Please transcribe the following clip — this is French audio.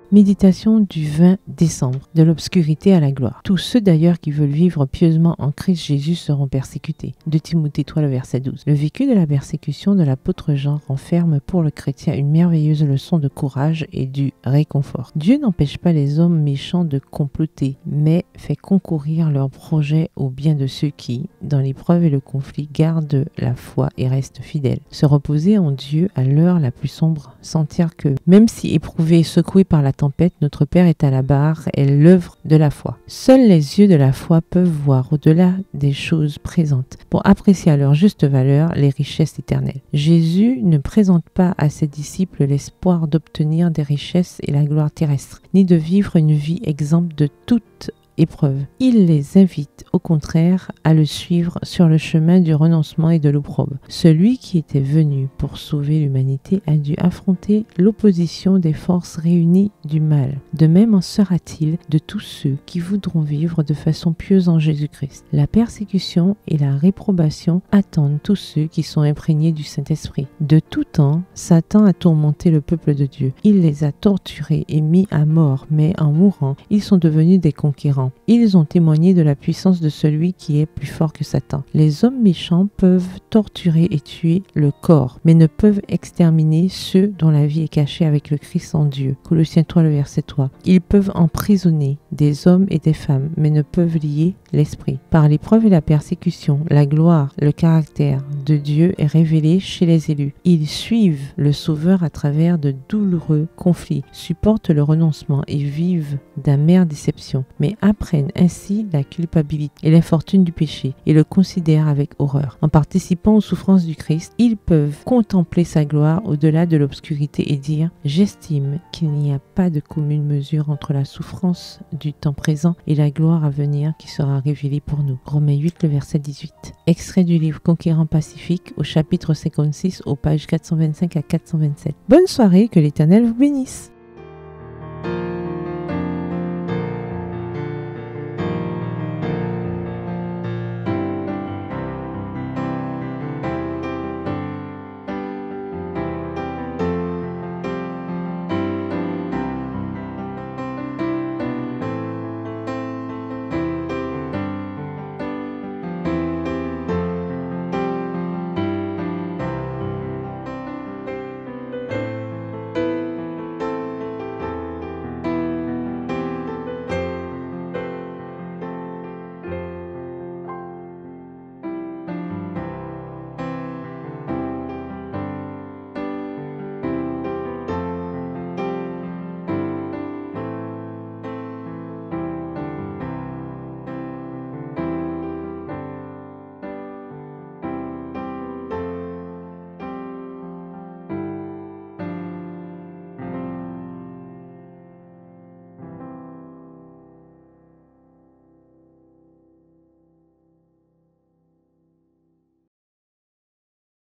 Méditation du 20 décembre, de l'obscurité à la gloire. Tous ceux d'ailleurs qui veulent vivre pieusement en Christ Jésus seront persécutés. De Timothée 3, le verset 12. Le vécu de la persécution de l'apôtre Jean renferme pour le chrétien une merveilleuse leçon de courage et du réconfort. Dieu n'empêche pas les hommes méchants de comploter, mais fait concourir leurs projets au bien de ceux qui, dans l'épreuve et le conflit, gardent la foi et restent fidèles. Se reposer en Dieu à l'heure la plus sombre, sentir que, même si éprouvé et secoué par la tempête, notre Père est à la barre, est l'œuvre de la foi. Seuls les yeux de la foi peuvent voir au-delà des choses présentes, pour apprécier à leur juste valeur les richesses éternelles. Jésus ne présente pas à ses disciples l'espoir d'obtenir des richesses et la gloire terrestre, ni de vivre une vie exempte de toute épreuve. Il les invite au contraire à le suivre sur le chemin du renoncement et de l'opprobre. Celui qui était venu pour sauver l'humanité a dû affronter l'opposition des forces réunies du mal. De même en sera-t-il de tous ceux qui voudront vivre de façon pieuse en Jésus-Christ. La persécution et la réprobation attendent tous ceux qui sont imprégnés du Saint-Esprit. De tout temps, Satan a tourmenté le peuple de Dieu. Il les a torturés et mis à mort, mais en mourant, ils sont devenus des conquérants. Ils ont témoigné de la puissance de celui qui est plus fort que Satan. Les hommes méchants peuvent torturer et tuer le corps, mais ne peuvent exterminer ceux dont la vie est cachée avec le Christ en Dieu. Colossiens 3, le verset 3. Ils peuvent emprisonner des hommes et des femmes, mais ne peuvent lier l'esprit. Par l'épreuve et la persécution, la gloire, le caractère de Dieu est révélé chez les élus. Ils suivent le Sauveur à travers de douloureux conflits, supportent le renoncement et vivent d'amères déceptions, mais apprennent ainsi la culpabilité et l'infortune du péché et le considèrent avec horreur. En participant aux souffrances du Christ, ils peuvent contempler sa gloire au-delà de l'obscurité et dire « J'estime qu'il n'y a pas de commune mesure entre la souffrance du temps présent et la gloire à venir qui sera révélée pour nous. » Romains 8, le verset 18. Extrait du livre Conquérant Pacifique au chapitre 56 aux pages 425 à 427. Bonne soirée, que l'Éternel vous bénisse.